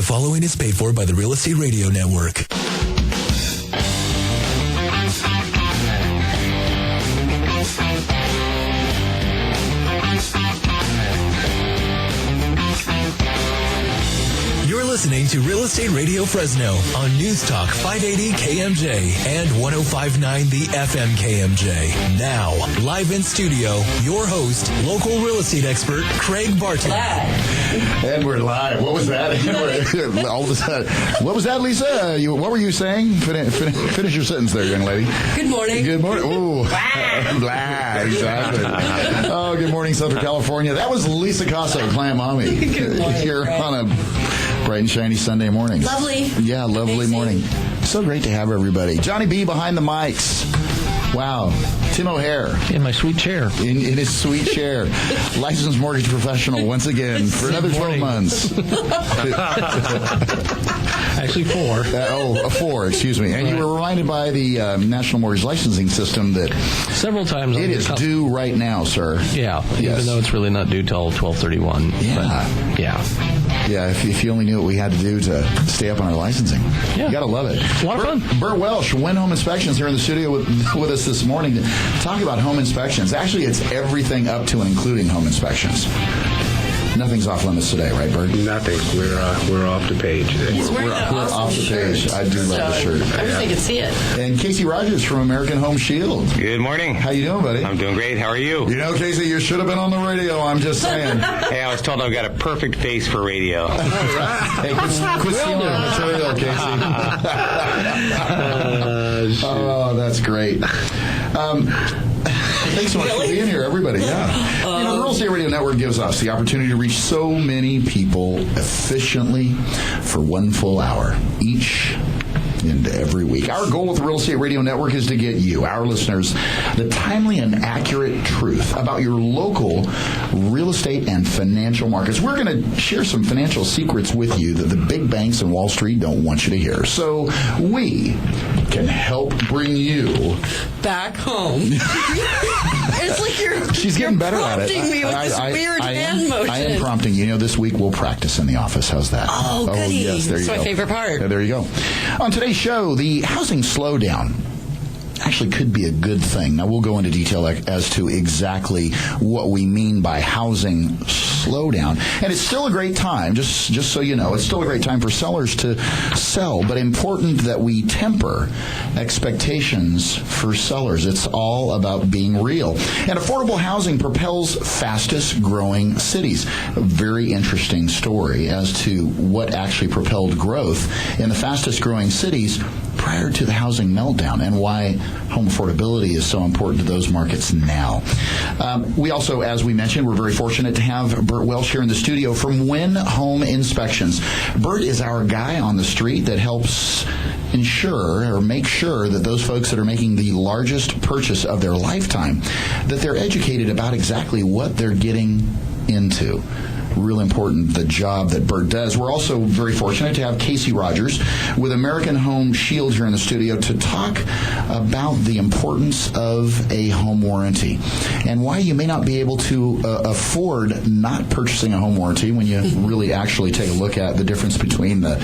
The following is paid for by the Real Estate Radio Network. You're listening to Real Estate Radio Fresno on News Talk 580 KMJ and 105.9 The FM KMJ. Now, live in studio, your host, local real estate expert, Craig Barton. And we're live. What was that? All of a sudden. What was that, Lisa? What were you saying? Finish your sentence there, young lady. Good morning. Good morning. Ooh. Blah. Exactly. Oh, good morning, Southern California. That was Lisa Casso, Plant Mommy. Good morning, here Craig. on a bright and shiny Sunday morning. Lovely. Yeah, lovely morning. So great to have everybody. Johnny B behind the mics. Wow. Tim O'Hare. In my sweet chair. In his sweet chair. Licensed mortgage professional once again for another 12 months. Actually, 4. 4, excuse me. And you were reminded by the National Mortgage Licensing System that several times it is due right now, sir. Yeah, Yes. even though it's really not due till 12/31. Yeah. But, yeah. Yeah, if you only knew what we had to do to stay up on our licensing. Yeah. You got to love it. A lot of fun. Bert Welsh from Win Home Inspections here in the studio with us this morning to talk about home inspections. Actually, it's everything up to and including home inspections. Nothing's off limits today, right, Bert? Nothing. We're off the page today. He's wearing We're an awesome off the shirt. page. I do love the shirt. Everybody can see it. And Casey Rogers from American Home Shield. Good morning. How you doing, buddy? I'm doing great. How are you? You know, Casey, you should have been on the radio. I'm just saying. Hey, I was told I've got a perfect face for radio. Hey, quit stealing our material, Casey. Oh, that's great. Thanks so much for being here, everybody. Yeah. The Real Estate Radio Network gives us the opportunity to reach so many people efficiently for one full hour each and every week. Our goal with the Real Estate Radio Network is to get you, our listeners, the timely and accurate truth about your local real estate and financial markets. We're going to share some financial secrets with you that the big banks and Wall Street don't want you to hear. So we can help bring you Back home. It's like She's getting better at it. prompting me with this weird hand motion. I am prompting you. This week we'll practice in the office. How's that? Oh, goody. Yes, there you That's go. my favorite part. Yeah, there you go. On today's show, the housing slowdown actually could be a good thing. Now, we'll go into detail as to exactly what we mean by housing slowdown. And it's still a great time, just so you know, it's still a great time for sellers to sell, but important that we temper expectations for sellers. It's all about being real. And affordable housing propels fastest growing cities. A very interesting story as to what actually propelled growth in the fastest growing cities prior to the housing meltdown and why home affordability is so important to those markets now. We also, as we mentioned, we're very fortunate to have Bert Welsh here in the studio from Win Home Inspections. Bert is our guy on the street that helps ensure or make sure that those folks that are making the largest purchase of their lifetime, that they're educated about exactly what they're getting into. Real important, the job that Bert does. We're also very fortunate to have Casey Rogers with American Home Shield here in the studio to talk about the importance of a home warranty and why you may not be able to afford not purchasing a home warranty when you really actually take a look at the difference between the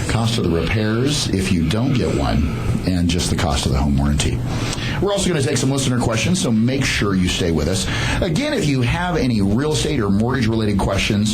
cost of the repairs if you don't get one and just the cost of the home warranty. We're also going to take some listener questions, so make sure you stay with us. Again, if you have any real estate or mortgage-related questions,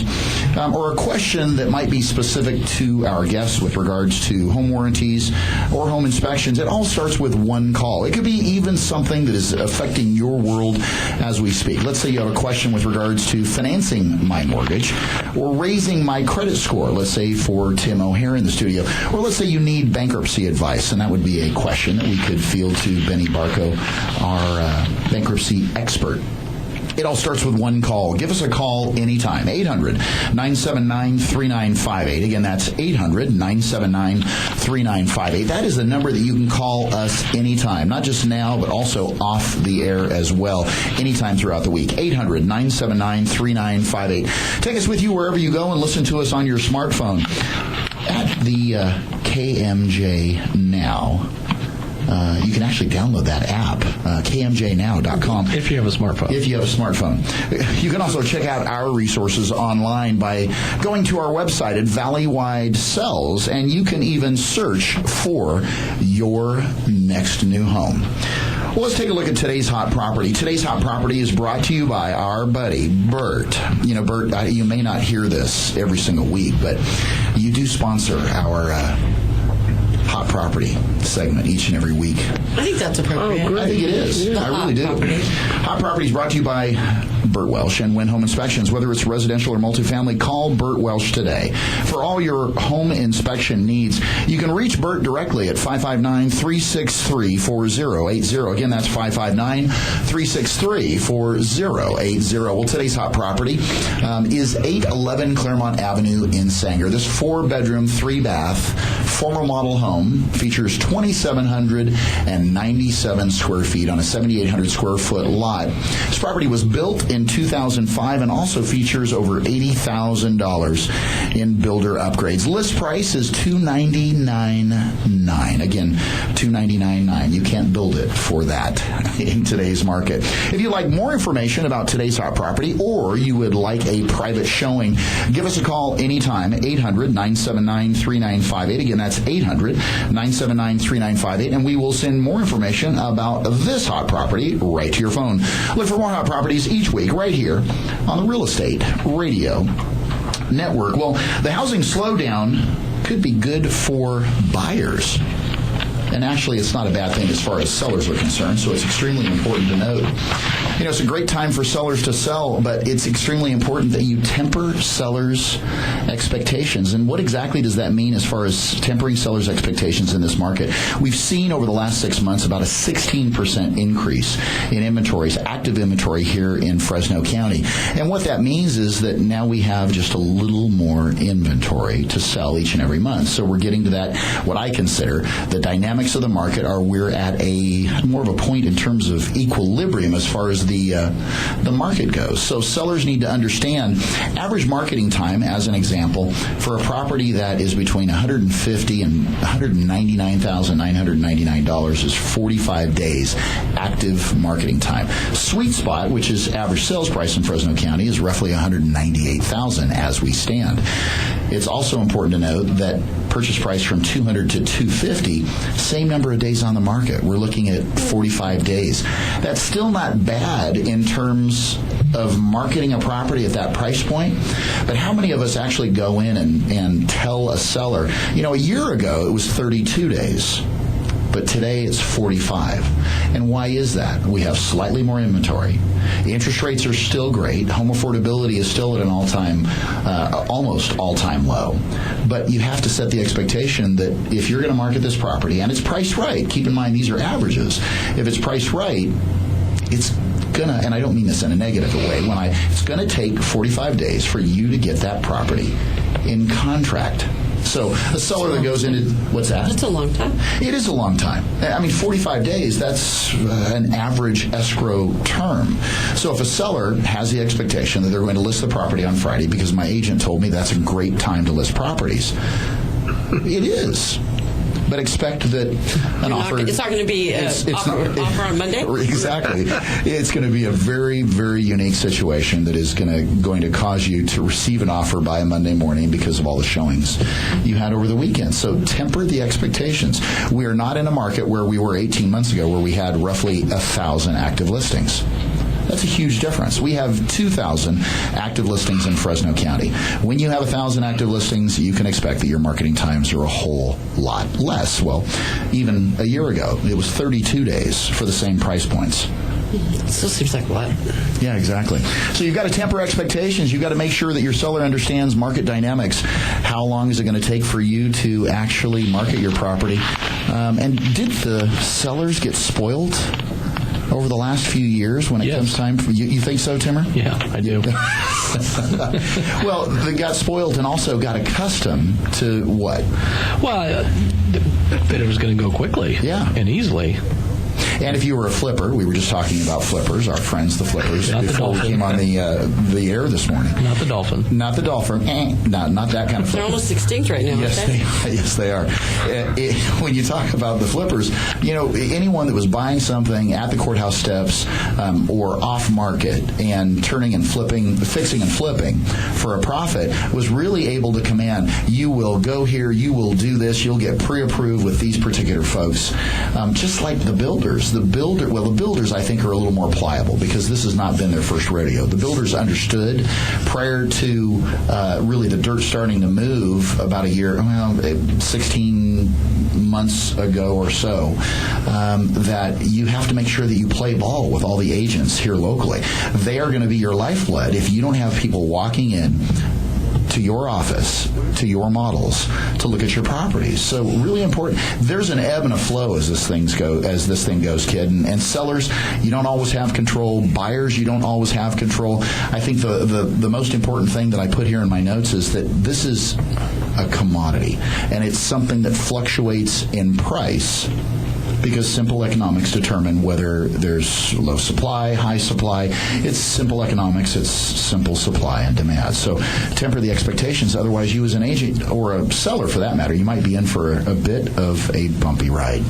or a question that might be specific to our guests with regards to home warranties or home inspections, it all starts with one call. It could be even something that is affecting your world as we speak. Let's say you have a question with regards to financing my mortgage or raising my credit score, let's say for Tim O'Hare in the studio, or let's say you need bankruptcy advice, and that would be a question that we could field to Benny Barco, our bankruptcy expert. It all starts with one call. Give us a call anytime. 800-979-3958. Again, that's 800-979-3958. That is the number that you can call us anytime. Not just now, but also off the air as well. Anytime throughout the week. 800-979-3958. Take us with you wherever you go and listen to us on your smartphone. At the KMJ Now You can actually download that app, kmjnow.com. If you have a smartphone. If you have a smartphone. You can also check out our resources online by going to our website at Valleywide Sells, and you can even search for your next new home. Well, let's take a look at today's hot property. Today's hot property is brought to you by our buddy, Bert. You know, Bert, you may not hear this every single week, but you do sponsor our hot property segment each and every week. I think that's appropriate. I think it is. The I really do. property. Hot Property is brought to you by Bert Welsh and Win Home Inspections. Whether it's residential or multifamily, call Bert Welsh today. For all your home inspection needs, you can reach Bert directly at 559-363-4080. Again, that's 559-363-4080. Well, today's hot property is 811 Claremont Avenue in Sanger. This 4-bedroom, 3-bath, former model home features 2,797 square feet on a 7,800 square foot lot. This property was built in 2005 and also features over $80,000 in builder upgrades. List price is $299,900. Again, $299,900. You can't build it for that in today's market. If you'd like more information about today's hot property, or you would like a private showing, give us a call anytime, 800-979-3958. Again, that's 800-979-3958, and we will send more information about this hot property right to your phone. Look for more hot properties each week right here on the Real Estate Radio Network. Well, the housing slowdown could be good for buyers. And actually, it's not a bad thing as far as sellers are concerned, so it's extremely important to note. You know, it's a great time for sellers to sell, but it's extremely important that you temper sellers' expectations. And what exactly does that mean as far as tempering sellers' expectations in this market? We've seen over the last 6 months about a 16% increase in inventories, active inventory here in Fresno County. And what that means is that now we have just a little more inventory to sell each and every month. So we're getting to that, what I consider the dynamics of the market are we're at a more of a point in terms of equilibrium as far as the market goes. So sellers need to understand average marketing time, as an example, for a property that is between $150,000 and $199,999 is 45 days active marketing time. Sweet spot, which is average sales price in Fresno County, is roughly $198,000 as we stand. It's also important to note that purchase price from $200,000 to $250,000, same number of days on the market. We're looking at 45 days. That's still not bad in terms of marketing a property at that price point, but how many of us actually go in and tell a seller, you know, a year ago it was 32 days. But today it's 45. And why is that? We have slightly more inventory. Interest rates are still great. Home affordability is still at an almost all-time low. But you have to set the expectation that if you're going to market this property, and it's priced right, keep in mind these are averages, if it's priced right, it's gonna, and I don't mean this in a negative way, it's gonna take 45 days for you to get that property in contract. So a seller that goes into, what's that? That's a long time. It is a long time. I mean, 45 days, that's an average escrow term. So if a seller has the expectation that they're going to list the property on Friday because my agent told me that's a great time to list properties, it is. But expect that an offer... It's not going to be an offer on Monday? Exactly. It's going to be a very, very unique situation that is going to cause you to receive an offer by a Monday morning because of all the showings you had over the weekend. So temper the expectations. We are not in a market where we were 18 months ago where we had roughly 1,000 active listings. That's a huge difference. We have 2,000 active listings in Fresno County. When you have 1,000 active listings, you can expect that your marketing times are a whole lot less. Well, even a year ago, it was 32 days for the same price points. It still seems like what? Yeah, exactly. So you've got to temper expectations. You've got to make sure that your seller understands market dynamics. How long is it going to take for you to actually market your property? And did the sellers get spoiled over the last few years when it comes time for you think so, Timmer? Yeah, I do. Well, they got spoiled and also got accustomed to what? Well, that it was going to go quickly. Yeah. And easily. And if you were a flipper, we were just talking about flippers, our friends, the flippers, Not the before we dolphin. came on the air this morning. Not the dolphin. Not the dolphin. Not that kind of flipper. They're almost extinct right now, Yes, they are. When you talk about the flippers, anyone that was buying something at the courthouse steps or off market and turning and fixing and flipping for a profit was really able to command, you will go here, you will do this, you'll get pre-approved with these particular folks. Just like the builders. The builders, I think, are a little more pliable because this has not been their first rodeo. The builders understood prior to really the dirt starting to move about 16 months ago or so, that you have to make sure that you play ball with all the agents here locally. They are going to be your lifeblood. If you don't have people walking in to your office, to your models, to look at your properties. So really important. There's an ebb and a flow as this thing goes, kid. And sellers, you don't always have control. Buyers, you don't always have control. I think the most important thing that I put here in my notes is that this is a commodity, and it's something that fluctuates in price, because simple economics determine whether there's low supply, high supply. It's simple economics. It's simple supply and demand. So temper the expectations. Otherwise, you as an agent or a seller, for that matter, you might be in for a bit of a bumpy ride.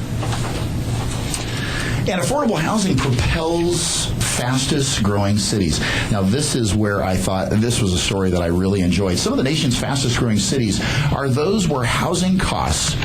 And affordable housing propels fastest growing cities. Now, this is where I thought this was a story that I really enjoyed. Some of the nation's fastest growing cities are those where housing costs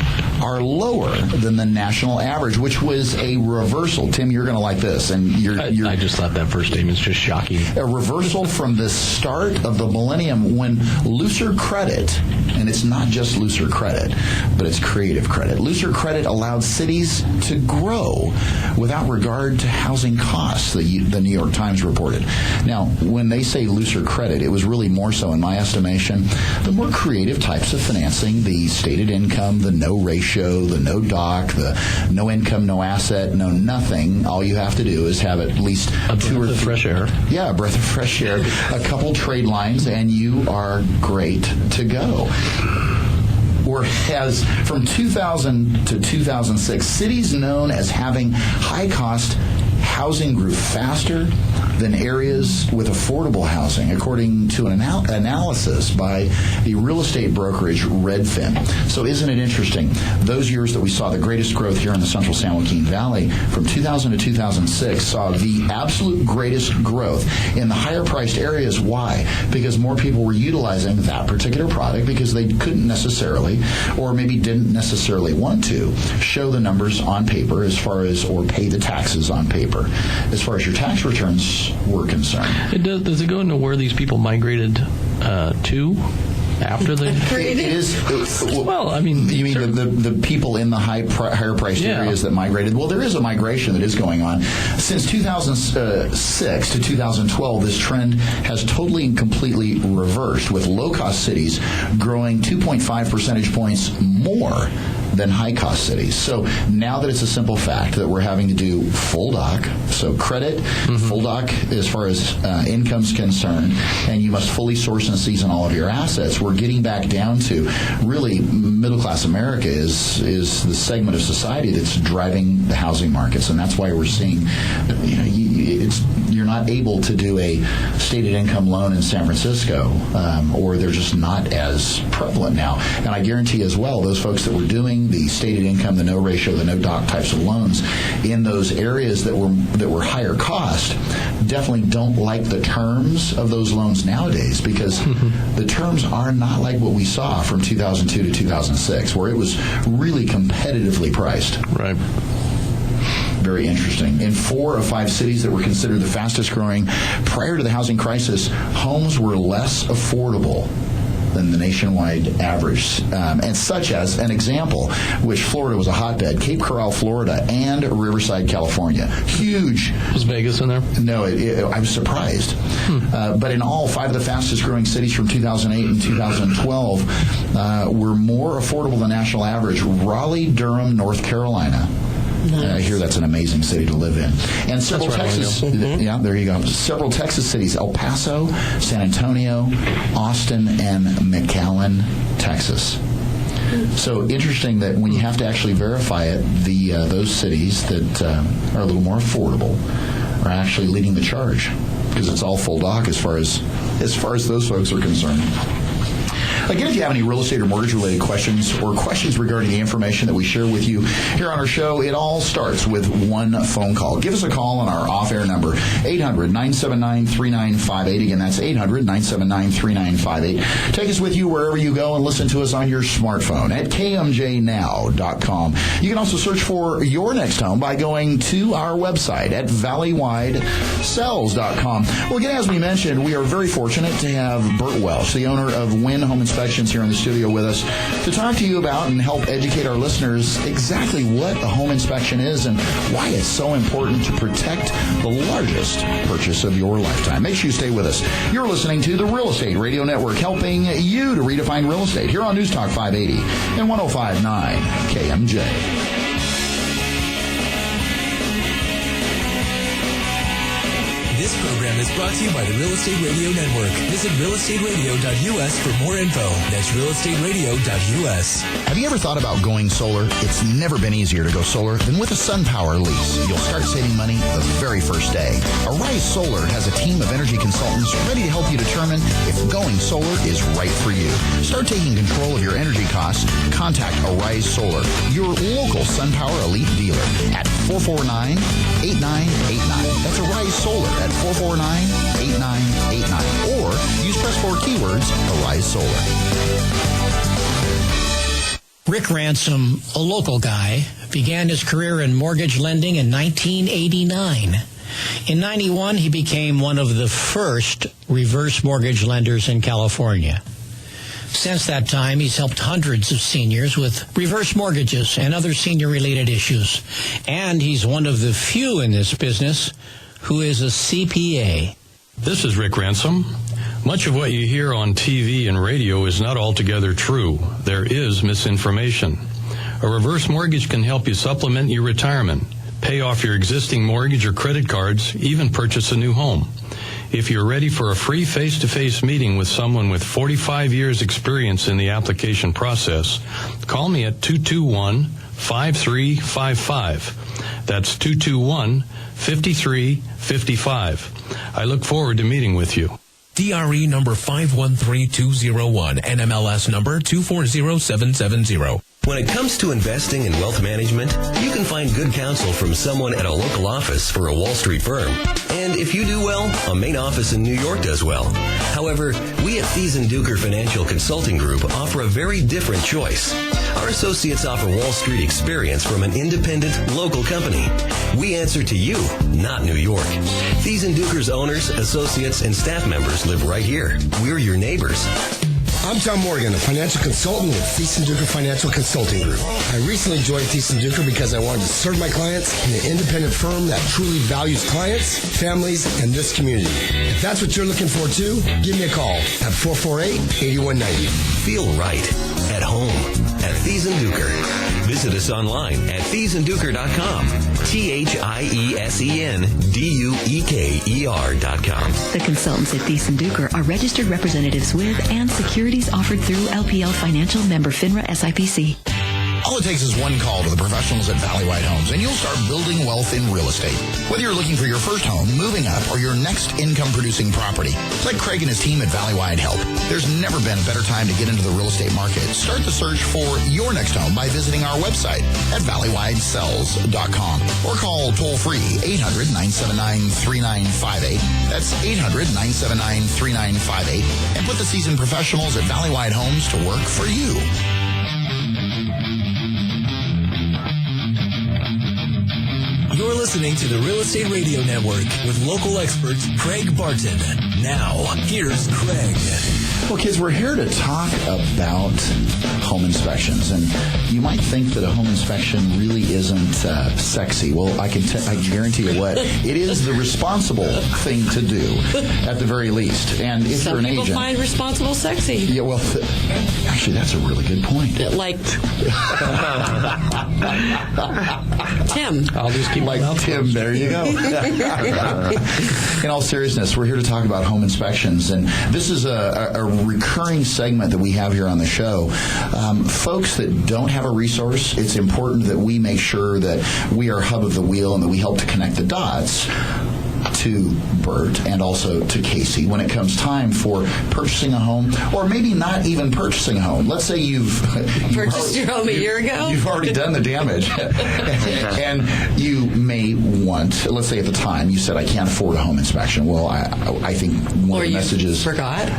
are lower than the national average, which was a reversal. Tim, you're going to like this. And I just thought that first statement's just shocking. A reversal from the start of the millennium when looser credit, and it's not just looser credit, but it's creative credit. Looser credit allowed cities to grow without regard to housing costs, the New York Times reported. Now, when they say looser credit, it was really more so, in my estimation, the more creative types of financing, the stated income, the no ratio, the no doc, the no income, no asset, no nothing. All you have to do is have at least a breath of fresh air. Yeah, a breath of fresh air, a couple trade lines, and you are great to go. Whereas from 2000 to 2006, cities known as having high-cost housing grew faster than areas with affordable housing, according to an analysis by the real estate brokerage Redfin. So isn't it interesting? Those years that we saw the greatest growth here in the central San Joaquin Valley, from 2000 to 2006, saw the absolute greatest growth in the higher-priced areas. Why? Because more people were utilizing that particular product because they couldn't necessarily, or maybe didn't necessarily want to, show the numbers on paper or pay the taxes on paper as far as your tax returns were concerned. Does it go into where these people migrated to after the? It is. Well, I mean, you mean the people in the higher priced areas that migrated? Well, there is a migration that is going on. Since 2006 to 2012, this trend has totally and completely reversed, with low cost cities growing 2.5 percentage points more than high-cost cities. So now that it's a simple fact that we're having to do full doc, so credit, full doc as far as income's concerned, and you must fully source and season all of your assets, we're getting back down to really middle-class America is the segment of society that's driving the housing markets, and that's why we're seeing, you're not able to do a stated income loan in San Francisco, or they're just not as prevalent now. And I guarantee as well, those folks that were doing the stated income, the no ratio, the no doc types of loans in those areas that were higher cost definitely don't like the terms of those loans nowadays, because the terms are not like what we saw from 2002 to 2006, where it was really competitively priced. Right. Very interesting. In 4 of 5 cities that were considered the fastest growing prior to the housing crisis, homes were less affordable than the nationwide average. And such as, an example, which Florida was a hotbed, Cape Coral, Florida, and Riverside, California. Huge. Was Vegas in there? No, I was surprised. But in all, 5 of the fastest growing cities from 2008 and 2012 were more affordable than national average. Raleigh, Durham, North Carolina. Nice. I hear that's an amazing city to live in. And several Texas, yeah, there you go. Several Texas cities: El Paso, San Antonio, Austin, and McAllen, Texas. So interesting that when you have to actually verify it, those cities that are a little more affordable are actually leading the charge, because it's all full dock as far as those folks are concerned. Again, if you have any real estate or mortgage-related questions or questions regarding the information that we share with you here on our show, it all starts with one phone call. Give us a call on our off-air number, 800-979-3958. Again, that's 800-979-3958. Take us with you wherever you go and listen to us on your smartphone at kmjnow.com. You can also search for your next home by going to our website at valleywidesells.com. Well, again, as we mentioned, we are very fortunate to have Bert Welsh, the owner of Win Home Inspections, here in the studio with us to talk to you about and help educate our listeners exactly what a home inspection is and why it's so important to protect the largest purchase of your lifetime. Make sure you stay with us. You're listening to the Real Estate Radio Network, helping you to redefine real estate here on News Talk 580 and 105.9 KMJ. This program is brought to you by the Real Estate Radio Network. Visit realestateradio.us for more info. That's realestateradio.us. Have you ever thought about going solar? It's never been easier to go solar than with a SunPower lease. You'll start saving money the very first day. Arise Solar has a team of energy consultants ready to help you determine if going solar is right for you. Start taking control of your energy costs. Contact Arise Solar, your local SunPower Elite dealer, at 449-8989. That's Arise Solar at 449-8989. Or use press 4 keywords, Arise Solar. Rick Ransom, a local guy, began his career in mortgage lending in 1989. In 91, he became one of the first reverse mortgage lenders in California. Since that time, he's helped hundreds of seniors with reverse mortgages and other senior-related issues. And he's one of the few in this business who is a CPA. This is Rick Ransom. Much of what you hear on TV and radio is not altogether true. There is misinformation. A reverse mortgage can help you supplement your retirement, pay off your existing mortgage or credit cards, even purchase a new home. If you're ready for a free face-to-face meeting with someone with 45 years experience in the application process, call me at 221-5355. That's 221-5355. I look forward to meeting with you. DRE number 513201, NMLS number 240770. When it comes to investing in wealth management, you can find good counsel from someone at a local office for a Wall Street firm. And if you do well, a main office in New York does well. However, we at Thies & Duker Financial Consulting Group offer a very different choice. Our associates offer Wall Street experience from an independent, local company. We answer to you, not New York. Thies & Duker's owners, associates, and staff members live right here. We're your neighbors. I'm Tom Morgan, a financial consultant with Thies & Duker Financial Consulting Group. I recently joined Thies & Duker because I wanted to serve my clients in an independent firm that truly values clients, families, and this community. If that's what you're looking for too, give me a call at 448-8190. Feel right at home at Thies & Duker. Visit us online at thiesandduker.com. THIESENDUEKER.com. The consultants at Thies & Duker are registered representatives with and securities offered through LPL Financial, member FINRA SIPC. All it takes is one call to the professionals at Valleywide Homes, and you'll start building wealth in real estate. Whether you're looking for your first home, moving up, or your next income-producing property, let Craig and his team at Valleywide help. There's never been a better time to get into the real estate market. Start the search for your next home by visiting our website at valleywidesells.com or call toll-free 800-979-3958. That's 800-979-3958, and put the seasoned professionals at Valleywide Homes to work for you. You're listening to the Real Estate Radio Network with local expert Craig Barton. Now, here's Craig. Well, kids, we're here to talk about home inspections. And you might think that a home inspection really isn't sexy. Well, I can guarantee you what, it is the responsible thing to do at the very least. And if you're an agent, people find responsible sexy. Yeah, well, actually, that's a really good point. Like Tim. I'll just keep like Tim. There you go. In all seriousness, we're here to talk about home inspections, and this is a recurring segment that we have here on the show. Folks that don't have a resource, it's important that we make sure that we are hub of the wheel and that we help to connect the dots to Bert and also to Casey when it comes time for purchasing a home, or maybe not even purchasing a home. Let's say you've purchased your home a year ago. You've already done the damage, and you may want. Let's say at the time you said, "I can't afford a home inspection." Well, I think one of the messages. Forgot.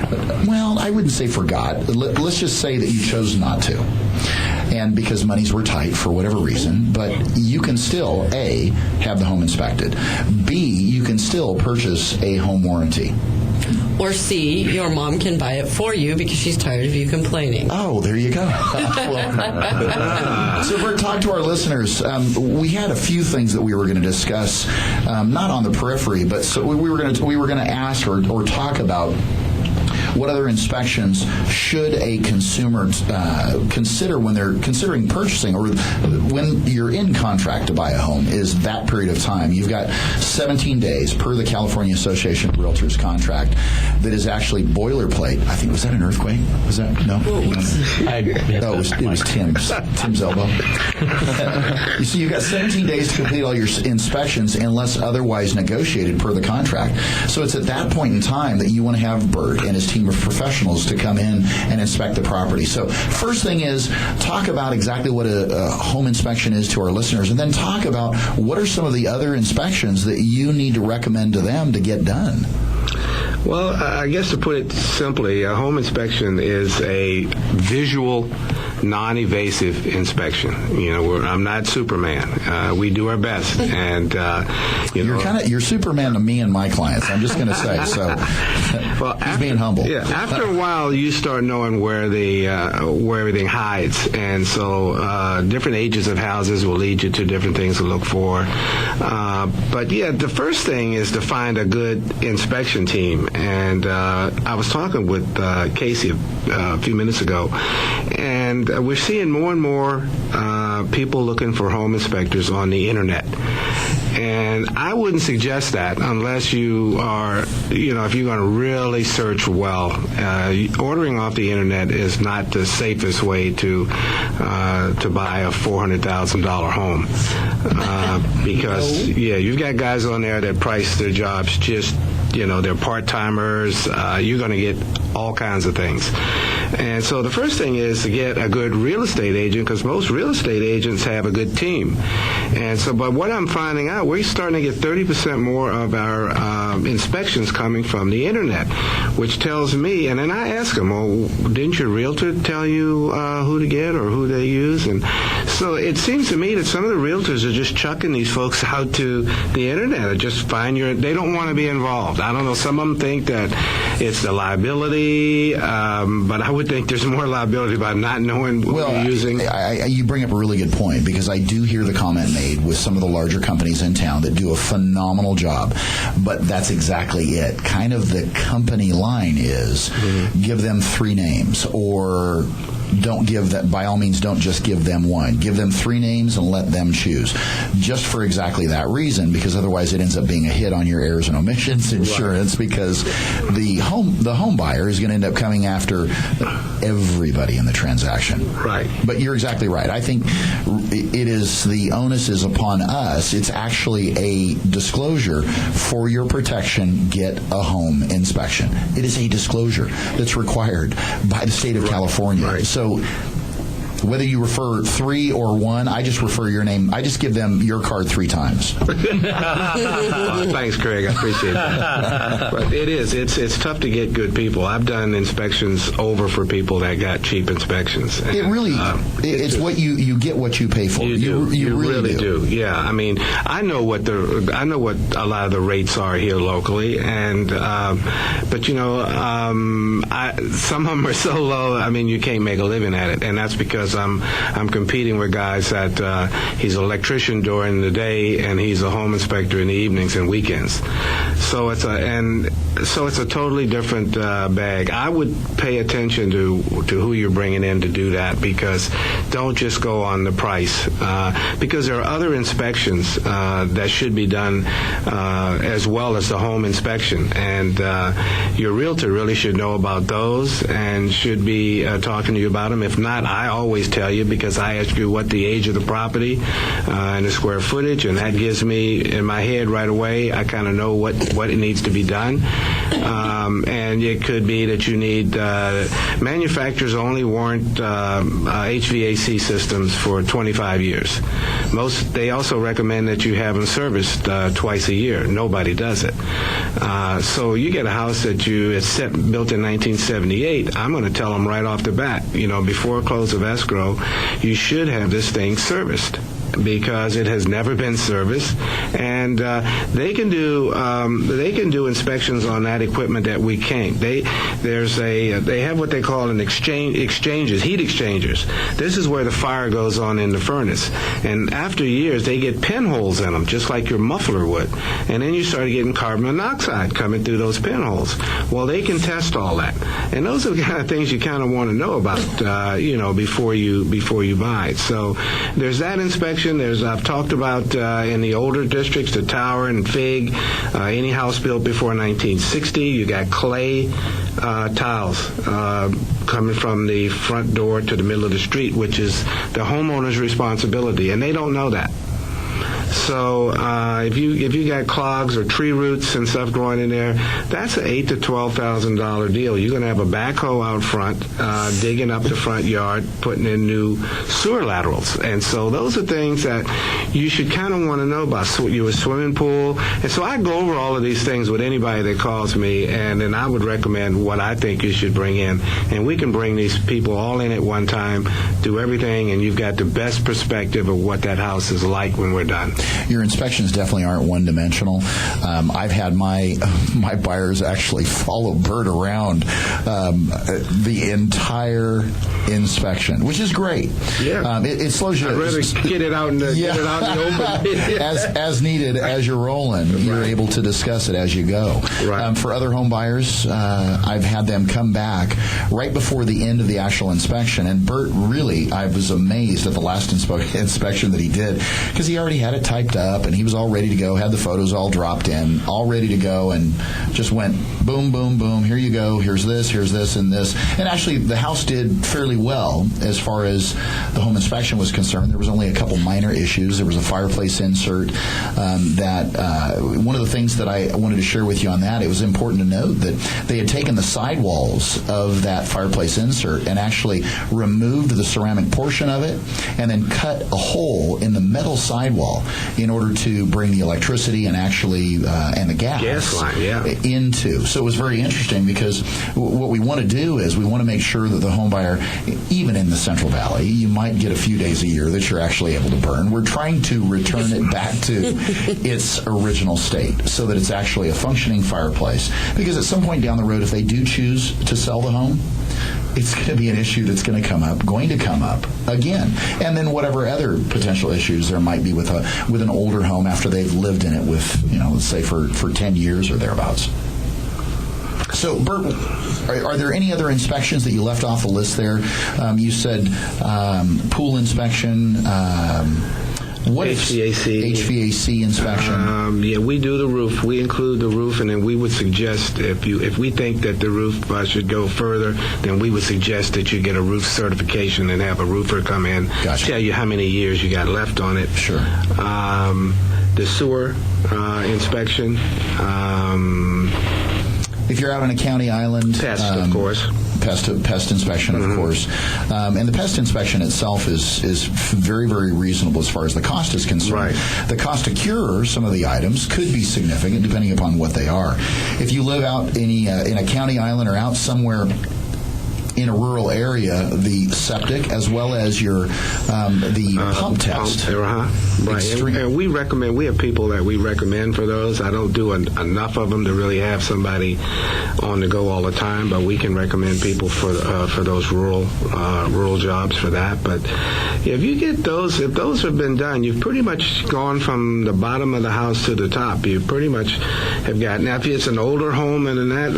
Well, I wouldn't say forgot. Let's just say that you chose not to. And because monies were tight for whatever reason, but you can still, A, have the home inspected. B, you can still purchase a home warranty. Or C, your mom can buy it for you because she's tired of you complaining. Oh, there you go. So, Bert, talk to our listeners. We had a few things that we were going to discuss, not on the periphery, but so we were going to ask or talk about. What other inspections should a consumer consider when they're considering purchasing, or when you're in contract to buy a home? Is that period of time? You've got 17 days per the California Association of Realtors contract that is actually boilerplate. I think, was that an earthquake? Was that? No? It was Tim's elbow. You see, you've got 17 days to complete all your inspections unless otherwise negotiated per the contract. So it's at that point in time that you want to have Bert and his team of professionals to come in and inspect the property. So first thing is talk about exactly what a home inspection is to our listeners, and then talk about what are some of the other inspections that you need to recommend to them to get done. Well, I guess to put it simply, a home inspection is a visual, non-invasive inspection. I'm not Superman. We do our best, and you're Superman to me and my clients. I'm just going to say so. Well, he's being humble. Yeah. After a while, you start knowing where everything hides, and so different ages of houses will lead you to different things to look for. But yeah, the first thing is to find a good inspection team. And I was talking with Casey a few minutes ago, and we're seeing more and more people looking for home inspectors on the internet. And I wouldn't suggest that unless you are, if you're going to really search well. Ordering off the internet is not the safest way to buy a $400,000 home, because you've got guys on there that price their jobs just. They're part-timers. You're going to get all kinds of things. And so the first thing is to get a good real estate agent, because most real estate agents have a good team. And so, but what I'm finding out, we're starting to get 30% more of our inspections coming from the internet, which tells me, and then I ask them, well, didn't your realtor tell you who to get or who they use? And so it seems to me that some of the realtors are just chucking these folks out to the internet, or just they don't want to be involved. I don't know, some of them think that it's the liability, but I would think there's more liability by not knowing what you're using. You bring up a really good point, because I do hear the comment made with some of the larger companies in town that do a phenomenal job, but that's exactly it. Kind of the company line is give them 3 names, or don't give that. By all means, don't just give them one. Give them 3 names and let them choose, just for exactly that reason, because otherwise it ends up being a hit on your errors and omissions insurance, because the home buyer is going to end up coming after everybody in the transaction. Right. But you're exactly right. I think the onus is upon us. It's actually a disclosure for your protection. Get a home inspection. It is a disclosure that's required by the state of California. Right. So whether you refer 3 or 1, I just refer your name. I just give them your card 3 times. Thanks, Craig. I appreciate that. But it's tough to get good people. I've done inspections over for people that got cheap inspections. It really, it's what you get what you pay for. You really do. Yeah. I mean, I know what a lot of the rates are here locally, and but some of them are so low. I mean, you can't make a living at it, and that's because I'm competing with guys that he's an electrician during the day and he's a home inspector in the evenings and weekends. So it's a totally different bag. I would pay attention to who you're bringing in to do that, because don't just go on the price, because there are other inspections that should be done as well as the home inspection, and your realtor really should know about those and should be talking to you about them. If not, I always tell you, because I ask you what the age of the property and the square footage, and that gives me in my head right away, I kind of know what it needs to be done. And it could be that you need manufacturers only warrant HVAC systems for 25 years. They also recommend that you have them serviced twice a year. Nobody does it. So you get a house that it's built in 1978. I'm going to tell them right off the bat, before close of escrow, you should have this thing serviced, because it has never been serviced, and they can do inspections on that equipment that we can't. They have what they call an heat exchangers. This is where the fire goes on in the furnace, and after years they get pinholes in them, just like your muffler would, and then you start getting carbon monoxide coming through those pinholes. Well, they can test all that, and those are the kind of things you kind of want to know about, before you buy it. So there's that inspection. I've talked about in the older districts, the Tower and Fig, any house built before 1960, you got clay tiles coming from the front door to the middle of the street, which is the homeowner's responsibility, and they don't know that. So if you got clogs or tree roots and stuff growing in there, that's an $8,000 to $12,000 deal. You're going to have a backhoe out front, digging up the front yard, putting in new sewer laterals. And so those are things that you should kind of want to know about. So your swimming pool. And so I go over all of these things with anybody that calls me, and then I would recommend what I think you should bring in. And we can bring these people all in at one time, do everything, and you've got the best perspective of what that house is like when we're done. Your inspections definitely aren't one-dimensional. I've had my buyers actually follow Bert around the entire inspection, which is great. Yeah, it slows you. I'd rather get it out in the open. as needed, as you're rolling, you're able to discuss it as you go. Right. For other home buyers, I've had them come back right before the end of the actual inspection, and Bert really, I was amazed at the last inspection that he did, because he already had it typed up and he was all ready to go, had the photos all dropped in, all ready to go, and just went boom, boom, boom, here you go, here's this, and this. And actually the house did fairly well as far as the home inspection was concerned. There was only a couple minor issues. There was a fireplace insert one of the things that I wanted to share with you on that, it was important to note that they had taken the sidewalls of that fireplace insert and actually removed the ceramic portion of it and then cut a hole in the metal sidewall in order to bring the electricity and actually and the gas line, into. So it was very interesting, because what we want to do is we want to make sure that the home buyer, even in the Central Valley, you might get a few days a year that you're actually able to burn. We're trying to return it back to its original state so that it's actually a functioning fireplace, because at some point down the road, if they do choose to sell the home, it's going to be an issue that's going to come up again. And then whatever other potential issues there might be with an older home after they've lived in it with, let's say for 10 years or thereabouts. So, Bert, are there any other inspections that you left off the list there? You said pool inspection. What HVAC inspection? Yeah, we do the roof. We include the roof, and then we would suggest if we think that the roof should go further, then we would suggest that you get a roof certification and have a roofer come in, tell you how many years you got left on it. Sure. The sewer inspection. If you're out on a county island, pest, of course. Pest inspection, of course. And the pest inspection itself is very, very reasonable as far as the cost is concerned. Right. The cost to cure some of the items could be significant depending upon what they are. If you live out in a county island or out somewhere in a rural area, the septic as well as your the pump test. Right. And we recommend. We have people that we recommend for those. I don't do enough of them to really have somebody on the go all the time, but we can recommend people for those rural jobs for that. But if you get those, if those have been done, you've pretty much gone from the bottom of the house to the top. You pretty much have got. Now, if it's an older home and that,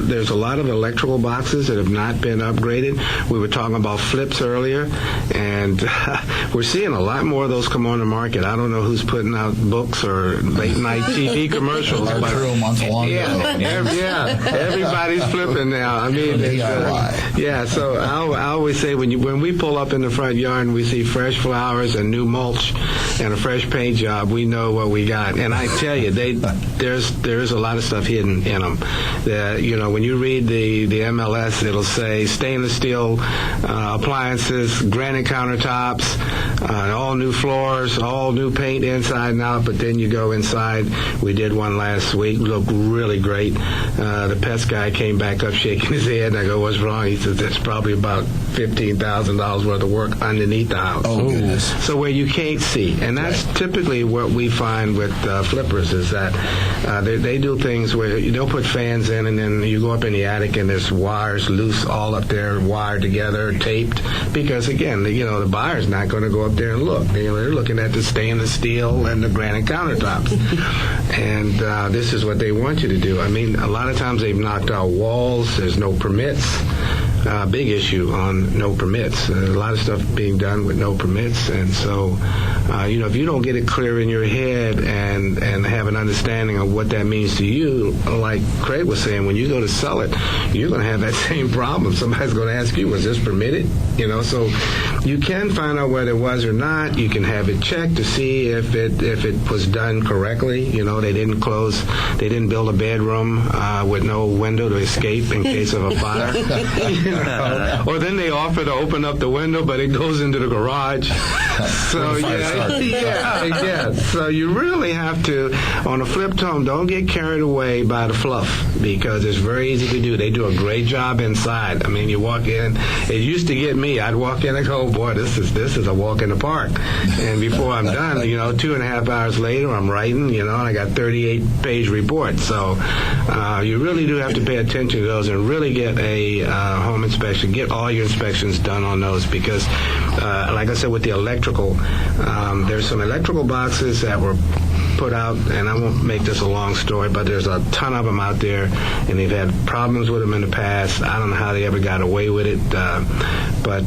there's a lot of electrical boxes that have not been upgraded. We were talking about flips earlier, and we're seeing a lot more of those come on the market. I don't know who's putting out books or late night TV commercials. But everybody's flipping now. I mean, so I always say when we pull up in the front yard and we see fresh flowers and new mulch and a fresh paint job, we know what we got. And I tell you, there's a lot of stuff hidden in them. When you read the MLS, it'll say stainless steel appliances, granite countertops, all new floors, all new paint inside and out. But then you go inside. We did one last week. Looked really great. The pest guy came back up shaking his head, and I go, "What's wrong?" He says, "There's probably about $15,000 worth of work underneath the house." Oh, goodness. So where you can't see. And that's typically what we find with flippers is that they do things where they'll put fans in, and then you go up in the attic and there's wires loose all up there, wired together, taped. Because, again, the buyer's not going to go up there and look. They're looking at the stainless steel and the granite countertops. And this is what they want you to do. I mean, a lot of times they've knocked out walls. There's no permits. Big issue on no permits. A lot of stuff being done with no permits. And so, if you don't get it clear in your head and have an understanding of what that means to you, like Craig was saying, when you go to sell it, you're going to have that same problem. Somebody's going to ask you, was this permitted? So you can find out whether it was or not. You can have it checked to see if it was done correctly. They didn't build a bedroom with no window to escape in case of a fire. Or then they offer to open up the window, but it goes into the garage. So So you really have to, on a flipped home, don't get carried away by the fluff, because it's very easy to do. They do a great job inside. I mean, you walk in. It used to get me. I'd walk in and go, "Oh boy, this is a walk in the park." And before I'm done, 2.5 hours later, I'm writing. I got 38-page reports. So you really do have to pay attention to those and really get a home inspection. Get all your inspections done on those, because, like I said, with the electrical, there's some electrical boxes that were put out, and I won't make this a long story, but there's a ton of them out there, and they've had problems with them in the past. I don't know how they ever got away with it, but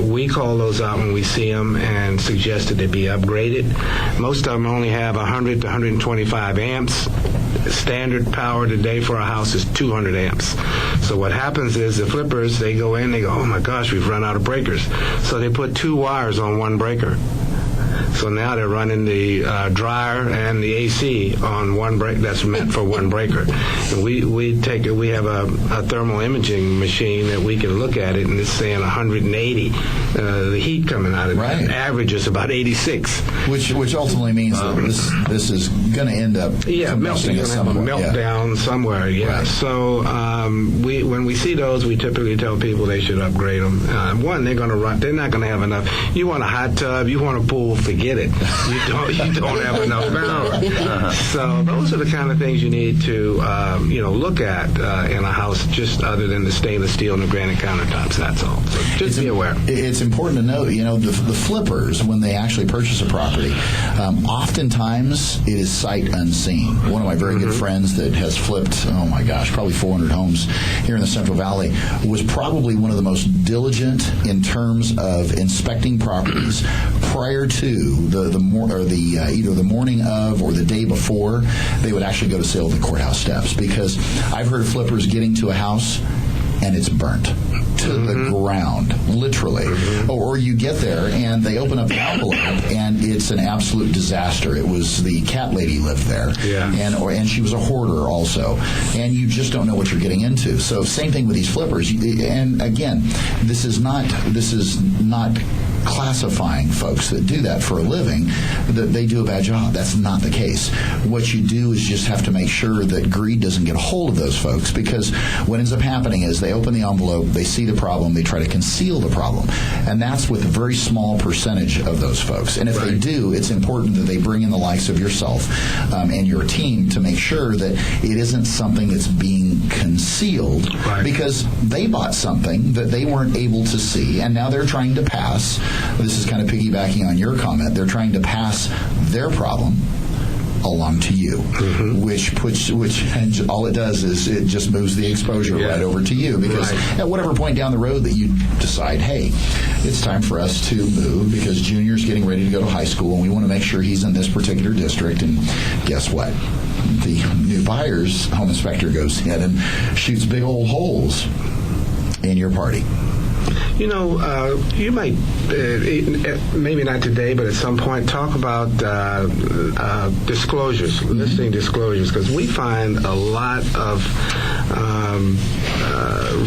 we call those out when we see them and suggest that they be upgraded. Most of them only have 100 to 125 amps. Standard power today for a house is 200 amps. So what happens is the flippers, they go in, they go, "Oh my gosh, we've run out of breakers." So they put 2 wires on one breaker. So now they're running the dryer and the AC on one break. That's meant for one breaker. And we have a thermal imaging machine that we can look at it, and it's saying 180. The heat coming out of it. Right. Average is about 86. Which ultimately means that this is going to end up melting at some point. Meltdown somewhere. Yeah. Right. So when we see those, we typically tell people they should upgrade them. One, they're going to run. They're not going to have enough. You want a hot tub, you want a pool, forget it. You don't have enough power. So those are the kind of things you need to look at in a house, just other than the stainless steel and the granite countertops. That's all. So just be aware. It's important to know, the flippers, when they actually purchase a property, oftentimes it is sight unseen. One of my very good friends that has flipped, probably 400 homes here in the Central Valley, was probably one of the most diligent in terms of inspecting properties prior to either the morning of or the day before they would actually go to sale at the courthouse steps. Because I've heard of flippers getting to a house and it's burnt to the ground, literally. Or you get there and they open up the envelope and it's an absolute disaster. It was the cat lady lived there, and she was a hoarder also, and you just don't know what you're getting into. So same thing with these flippers. And again, this is not classifying folks that do that for a living, that they do a bad job. That's not the case. What you do is just have to make sure that greed doesn't get a hold of those folks, because what ends up happening is they open the envelope, they see the problem, they try to conceal the problem. And that's with a very small percentage of those folks. And if they do, it's important that they bring in the likes of yourself and your team to make sure that it isn't something that's being concealed because they bought something that they weren't able to see, and now they're trying to pass. This is kind of piggybacking on your comment. They're trying to pass their problem along to you, which and all it does is it just moves the exposure right over to you, because at whatever point down the road that you decide, hey, it's time for us to move because Junior's getting ready to go to high school and we want to make sure he's in this particular district, and guess what? The new buyer's home inspector goes in and shoots big old holes in your party. You know, you might, maybe not today, but at some point, talk about disclosures, listing disclosures, because we find a lot of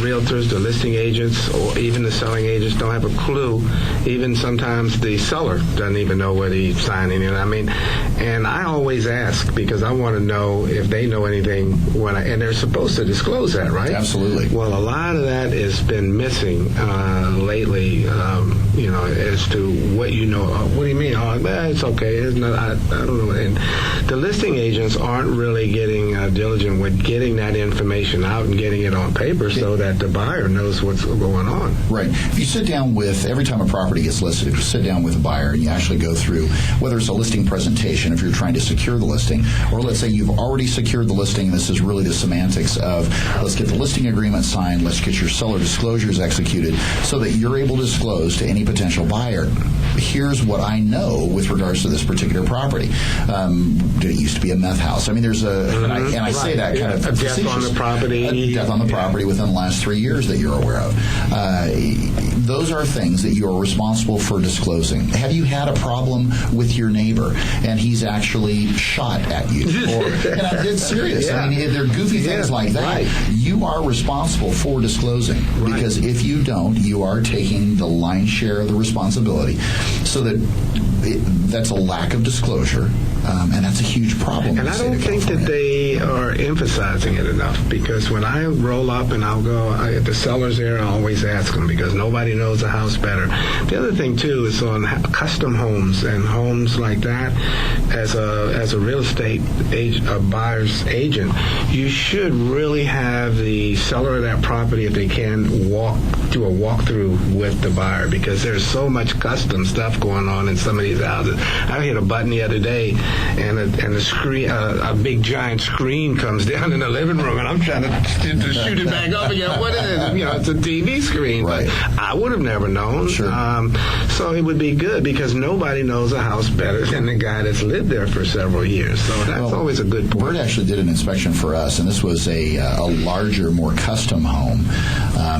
realtors, the listing agents, or even the selling agents don't have a clue. Even sometimes the seller doesn't even know what he's signing in. I mean, and I always ask because I want to know if they know anything and they're supposed to disclose that, right? Absolutely. Well, a lot of that has been missing lately, you know, as to what you know. What do you mean? Oh, it's okay. It's not, I don't know. And the listing agents aren't really getting diligent with getting that information out and getting it on paper so that the buyer knows what's going on. Right. If you sit down with, every time a property gets listed, if you sit down with a buyer and you actually go through, whether it's a listing presentation, if you're trying to secure the listing, or let's say you've already secured the listing, and this is really the semantics of let's get the listing agreement signed, let's get your seller disclosures executed so that you're able to disclose to any potential buyer, here's what I know with regards to this particular property. Did it used to be a meth house? I mean, there's a, and I say that kind of a death on the property. A death on the property within the last 3 years that you're aware of. Those are things that you are responsible for disclosing. Have you had a problem with your neighbor and he's actually shot at you? Or, and it's serious. I mean, they're goofy things like that. You are responsible for disclosing because if you don't, you are taking the lion's share of the responsibility. So that's a lack of disclosure, and that's a huge problem. And I don't think that they are emphasizing it enough, because when I roll up and I'll go, if the seller's there, I always ask them because nobody knows the house better. The other thing too is on custom homes and homes like that. As a real estate agent, a buyer's agent, you should really have the seller of that property, if they can, do a walkthrough with the buyer, because there's so much custom stuff going on in some of these houses. I hit a button the other day, and the screen, a big giant screen comes down in the living room, and I'm trying to shoot it back up again. What is it? You know, it's a TV screen. But I would have never known. Sure. So it would be good because nobody knows a house better than the guy that's lived there for several years. So that's always a good point. Bert actually did an inspection for us, and this was a larger, more custom home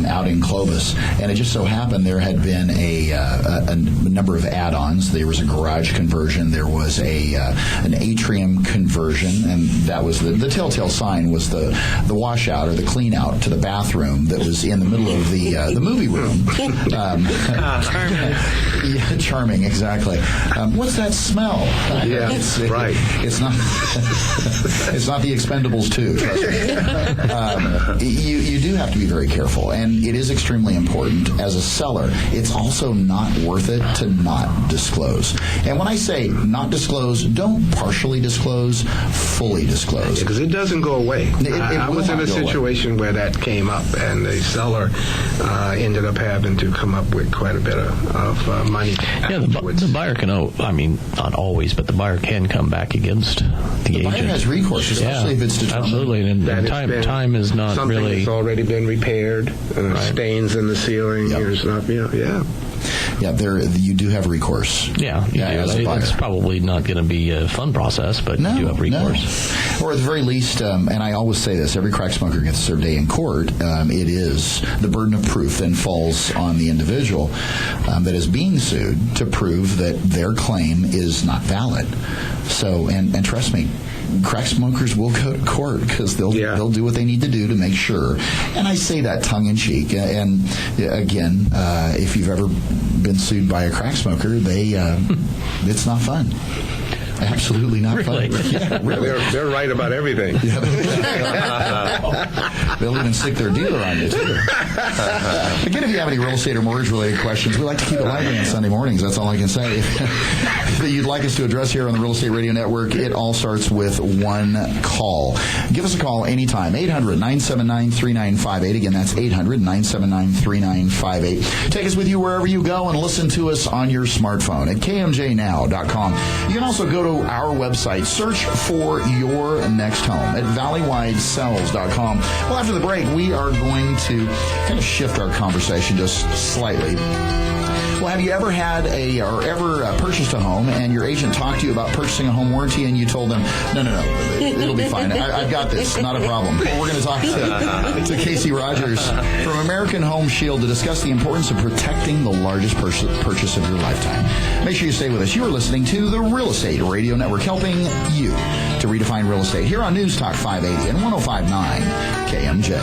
out in Clovis, and it just so happened there had been a number of add-ons. There was a garage conversion, there was an atrium conversion, and that was the telltale sign was the washout or the clean out to the bathroom that was in the middle of the movie room. Charming. Yeah, charming, exactly. What's that smell? It's right. It's not. It's not the Expendables 2. Trust me. You do have to be very careful, and it is extremely important as a seller. It's also not worth it to not disclose. And when I say not disclose, don't partially disclose, fully disclose. Because it doesn't go away. I was in a situation where that came up, and the seller ended up having to come up with quite a bit of money. Yeah, the buyer can, I mean, not always, but the buyer can come back against the agent. The buyer has recourse, especially if it's determined. Absolutely, and time is not something really... Something that's already been repaired, stains in the ceiling, or something, Yeah, you do have recourse. Yeah, it's probably not going to be a fun process, but you do have recourse. Or at the very least, and I always say this, every crack smoker gets their day in court. It is the burden of proof then falls on the individual that is being sued to prove that their claim is not valid. So, and trust me, crack smokers will go to court because they'll do what they need to do to make sure. And I say that tongue in cheek. And again, if you've ever been sued by a crack smoker, it's not fun. Absolutely not really? fun. Yeah, really. They're right about everything. They'll even stick their dealer on you, too. Again, if you have any real estate or mortgage-related questions, we like to keep it lively on Sunday mornings. That's all I can say. That you'd like us to address here on the Real Estate Radio Network, it all starts with one call. Give us a call anytime. 800-979-3958. Again, that's 800-979-3958. Take us with you wherever you go and listen to us on your smartphone at kmjnow.com. You can also go to our website, search for your next home at valleywidesells.com. Well, after the break, we are going to kind of shift our conversation just slightly. Well, have you ever had purchased a home and your agent talked to you about purchasing a home warranty and you told them, no, it'll be fine. I've got this. Not a problem. Well, we're going to talk to Casey Rogers from American Home Shield to discuss the importance of protecting the largest purchase of your lifetime. Make sure you stay with us. You are listening to the Real Estate Radio Network, helping you to redefine real estate here on News Talk 580 and 105.9 KMJ.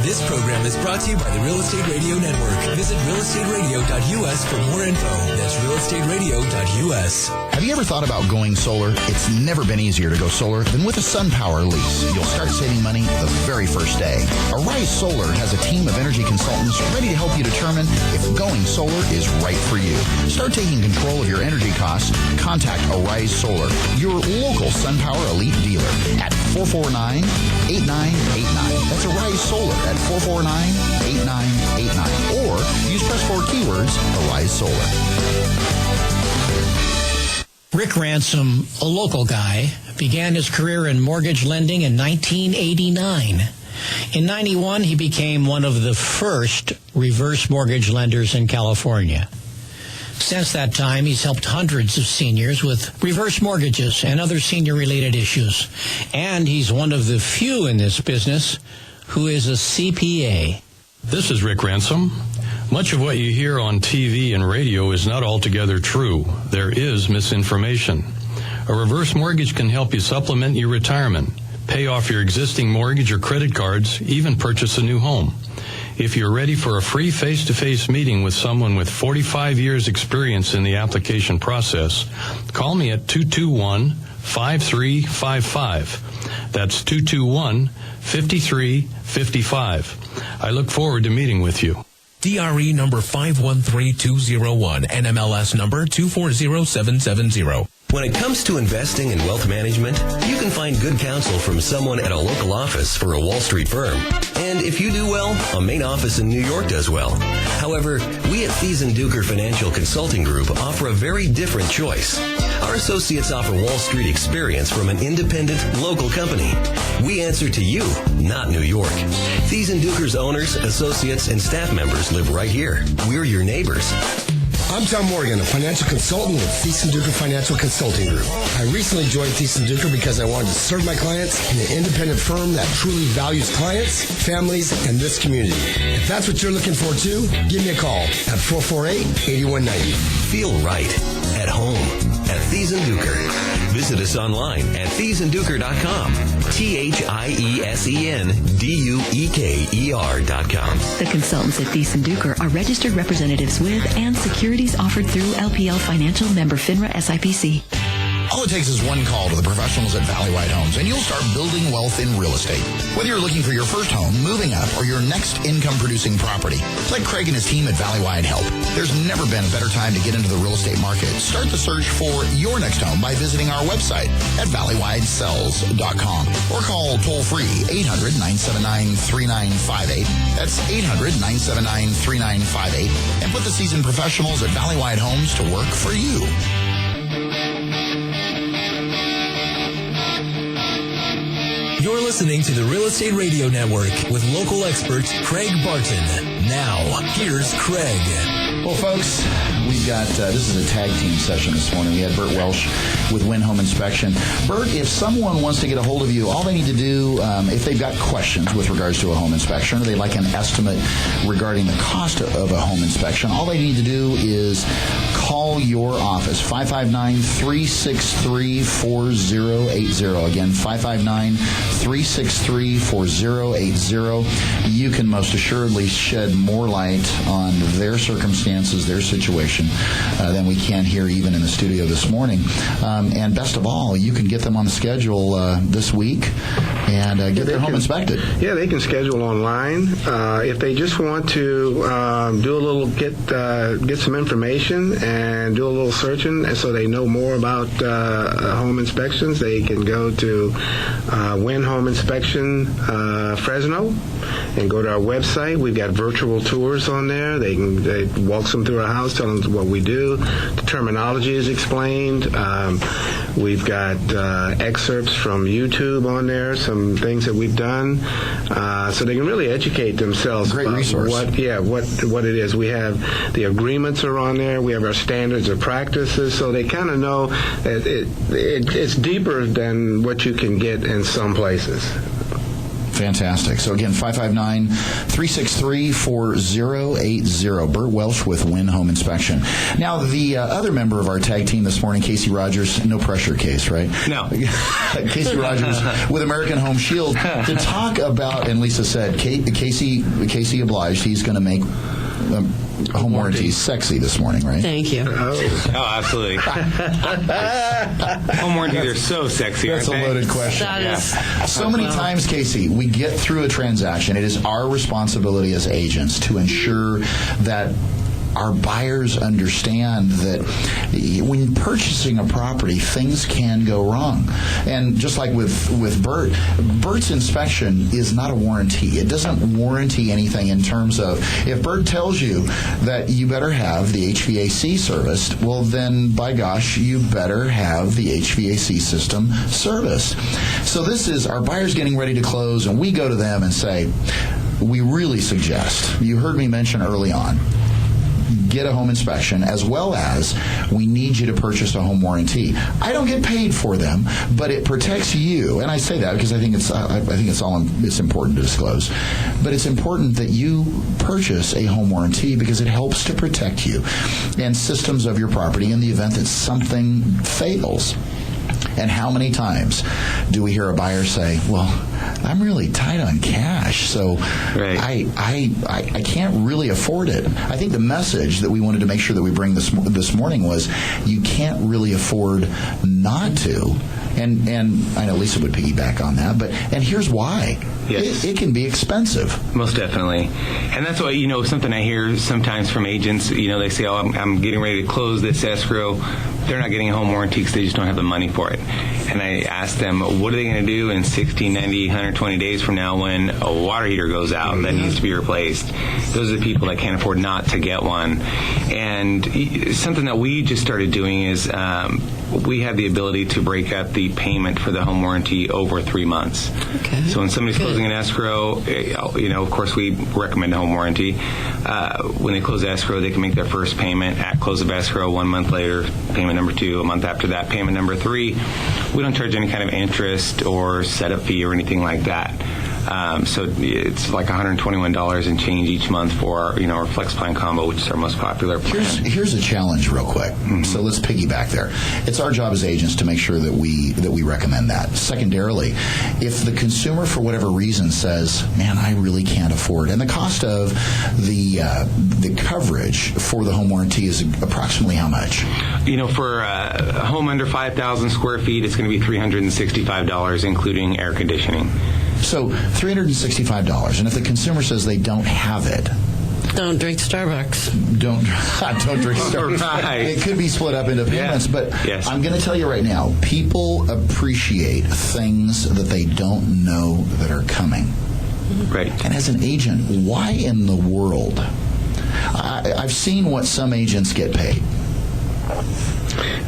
This program is brought to you by the Real Estate Radio Network. Visit realestateradio.us for more info. That's realestateradio.us. Have you ever thought about going solar? It's never been easier to go solar than with a SunPower lease. You'll start saving money the very first day. Arise Solar has a team of energy consultants ready to help you determine if going solar is right for you. Start taking control of your energy costs. Contact Arise Solar, your local SunPower Elite dealer at 449-8989. That's Arise Solar at 449-8989. Or use press 4 keywords, Arise Solar. Rick Ransom, a local guy, began his career in mortgage lending in 1989. In 91, he became one of the first reverse mortgage lenders in California. Since that time, he's helped hundreds of seniors with reverse mortgages and other senior-related issues. And he's one of the few in this business who is a CPA. This is Rick Ransom. Much of what you hear on TV and radio is not altogether true. There is misinformation. A reverse mortgage can help you supplement your retirement, pay off your existing mortgage or credit cards, even purchase a new home. If you're ready for a free face-to-face meeting with someone with 45 years experience in the application process, call me at 221-5355. That's 221-5355. I look forward to meeting with you. DRE number 513201, NMLS number 240770. When it comes to investing and wealth management, you can find good counsel from someone at a local office for a Wall Street firm. And if you do well, a main office in New York does well. However, we at Thies & Duker Financial Consulting Group offer a very different choice. Our associates offer Wall Street experience from an independent, local company. We answer to you, not New York. Thies & Duker's owners, associates, and staff members live right here. We're your neighbors. I'm Tom Morgan, a financial consultant with Thies & Duker Financial Consulting Group. I recently joined Thies & Duker because I wanted to serve my clients in an independent firm that truly values clients, families, and this community. If that's what you're looking for too, give me a call at 448-8190. Feel right at home at Thies & Duker. Visit us online at thiesandduker.com. THIESENDUEKER.com. The consultants at Thies & Duker are registered representatives with and securities offered through LPL Financial, member FINRA SIPC. All it takes is one call to the professionals at Valleywide Homes, and you'll start building wealth in real estate. Whether you're looking for your first home, moving up, or your next income-producing property, let Craig and his team at Valleywide help. There's never been a better time to get into the real estate market. Start the search for your next home by visiting our website at valleywidesells.com or call toll-free 800-979-3958. That's 800-979-3958, and put the seasoned professionals at Valleywide Homes to work for you. You're listening to the Real Estate Radio Network with local expert Craig Barton. Now, here's Craig. Well, folks, we've got, this is a tag team session this morning. We had Bert Welsh with Win Home Inspection. Bert, if someone wants to get a hold of you, all they need to do, if they've got questions with regards to a home inspection, or they'd like an estimate regarding the cost of a home inspection, all they need to do is call your office, 559-363-4080. Again, 559-363-4080. You can most assuredly shed more light on their circumstances, their situation, than we can here even in the studio this morning. And best of all, you can get them on the schedule this week and get their home inspected. Yeah, they can schedule online. If they just want to do a little, get some information and do a little searching, and so they know more about home inspections, they can go to Win Home Inspection Fresno and go to our website. We've got virtual tours on there. They walks them through our house, tell them what we do. The terminology is explained. We've got excerpts from YouTube on there, some things that we've done, so they can really educate themselves. Great resource. What it is. We have the agreements are on there. We have our standards of practices, so they kind of know that it's deeper than what you can get in some places. Fantastic. So again, 559-363-4080. Bert Welsh with Win Home Inspection. Now, the other member of our tag team this morning, Casey Rogers, no pressure case, right? No. Casey Rogers with American Home Shield to talk about, and Lisa said, Casey obliged, he's going to make home warranties sexy this morning, right? Thank you. Oh, absolutely. Home warranties are so sexy. That's a loaded question. That is. So many times, Casey, we get through a transaction. It is our responsibility as agents to ensure that our buyers understand that when purchasing a property, things can go wrong. And just like with Bert's inspection is not a warranty. It doesn't warranty anything in terms of, if Bert tells you that you better have the HVAC serviced, well then, by gosh, you better have the HVAC system serviced. So this is our buyers getting ready to close, and we go to them and say, we really suggest, you heard me mention early on, get a home inspection, as well as we need you to purchase a home warranty. I don't get paid for them, but it protects you, and I say that because I think it's important to disclose. But it's important that you purchase a home warranty because it helps to protect you and systems of your property in the event that something fails. And how many times do we hear a buyer say, well, I'm really tight on cash, so right. I can't really afford it. I think the message that we wanted to make sure that we bring this morning was you can't really afford not to. And I know Lisa would piggyback on that, and here's why. Yes. It can be expensive. Most definitely. And that's what, something I hear sometimes from agents, they say, I'm getting ready to close this escrow. They're not getting a home warranty because they just don't have the money for it. And I ask them, what are they going to do in 60, 90, 120 days from now when a water heater goes out that needs to be replaced? Those are the people that can't afford not to get one. And something that we just started doing is we have the ability to break up the payment for the home warranty over 3 months. Okay. So when somebody's closing an escrow, of course we recommend a home warranty. When they close escrow, they can make their first payment at close of escrow. 1 month later, payment number 2. A month after that, payment number 3. We don't charge any kind of interest or setup fee or anything like that. So it's like $121 and change each month for our Flex Plan Combo, which is our most popular plan. Here's a challenge real quick. Mm-hmm. So let's piggyback there. It's our job as agents to make sure that we recommend that. Secondarily, if the consumer for whatever reason says, man, I really can't afford, and the cost of the coverage for the home warranty is approximately how much? For a home under 5,000 square feet, it's going to be $365, including air conditioning. So $365, and if the consumer says they don't have it, don't drink Starbucks. Don't drink Starbucks. Right. It could be split up into payments, but yes. I'm going to tell you right now, people appreciate things that they don't know that are coming. Right. And as an agent, why in the world? I've seen what some agents get paid.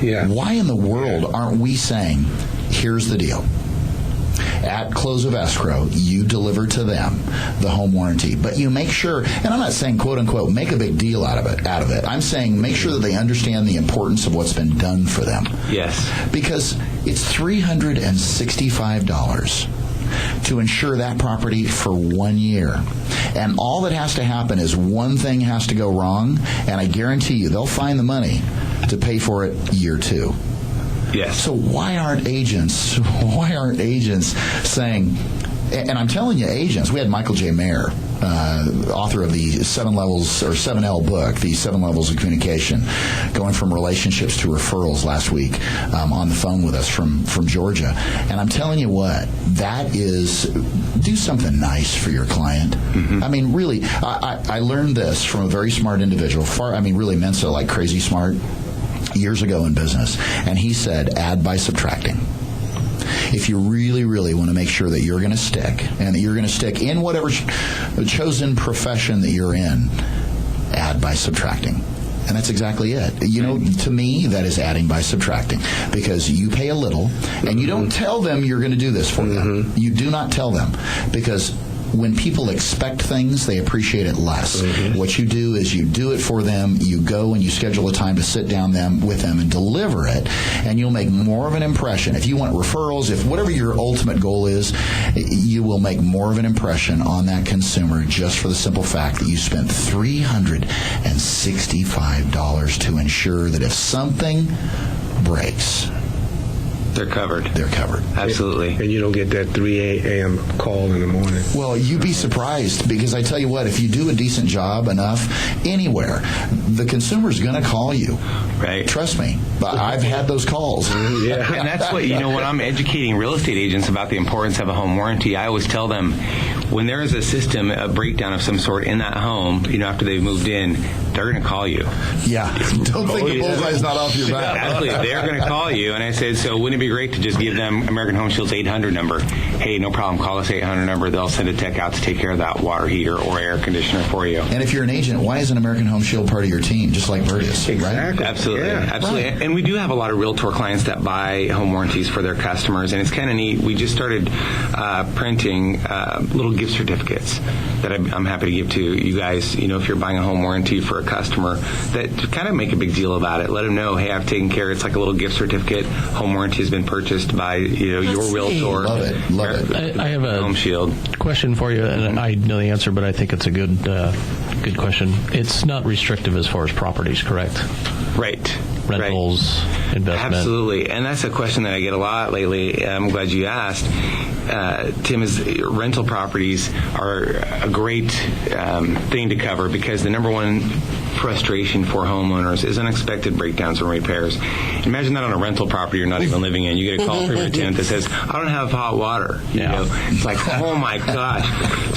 Yeah. Why in the world aren't we saying, here's the deal. at close of escrow, you deliver to them the home warranty. But you make sure, and I'm not saying, quote unquote, make a big deal out of it. I'm saying make sure that they understand the importance of what's been done for them. Yes. Because it's $365 to insure that property for 1 year. And all that has to happen is one thing has to go wrong, and I guarantee you they'll find the money to pay for it year 2. Yes. So why aren't agents saying, and I'm telling you, agents, we had Michael J. Mayer, author of the 7L book, the 7 Levels of Communication, going from relationships to referrals last week, on the phone with us from Georgia. And I'm telling you what, that is, do something nice for your client. I mean, really, I learned this from a very smart individual, really Mensa, like crazy smart, years ago in business. And he said, add by subtracting. If you really, really want to make sure that you're going to stick, and that you're going to stick in whatever chosen profession that you're in, add by subtracting. And that's exactly it. To me, that is adding by subtracting. Because you pay a little, and you don't tell them you're going to do this for them. You do not tell them. Because when people expect things, they appreciate it less. What you do is you do it for them. You go and you schedule a time to sit down with them and deliver it, and you'll make more of an impression. If you want referrals, if whatever your ultimate goal is, you will make more of an impression on that consumer just for the simple fact that you spent $365 to ensure that if something breaks, they're covered. Absolutely. And you don't get that 3 a.m. call in the morning. Well, you'd be surprised, because I tell you what, if you do a decent job enough anywhere, the consumer's going to call you. Right. Trust me. I've had those calls. Yeah. And that's what, when I'm educating real estate agents about the importance of a home warranty, I always tell them, when there is a breakdown of some sort in that home, after they've moved in, they're going to call you. Yeah. Don't think the bullseye's not off your back. Absolutely. They're going to call you. And I said, so wouldn't it be great to just give them American Home Shield's 800 number? Hey, no problem. Call us 800 number. They'll send a tech out to take care of that water heater or air conditioner for you. And if you're an agent, why isn't American Home Shield part of your team, just like Bert is? Exactly. Right? Absolutely. Yeah. Absolutely. Right. And we do have a lot of realtor clients that buy home warranties for their customers. And it's kind of neat. We just started printing little gift certificates that I'm happy to give to you guys, if you're buying a home warranty for a customer, that kind of make a big deal about it. Let them know, hey, I've taken care. It's like a little gift certificate. Home warranty has been purchased by your realtor. Love it. I have a Home Shield question for you, and I know the answer, but I think it's a good question. It's not restrictive as far as properties, correct? Right. Rentals, investment. Absolutely. And that's a question that I get a lot lately. I'm glad you asked. Tim, is rental properties are a great thing to cover, because the number one frustration for homeowners is unexpected breakdowns and repairs. Imagine that on a rental property you're not even living in. You get a call from your tenant that says, I don't have hot water. It's like, oh my gosh.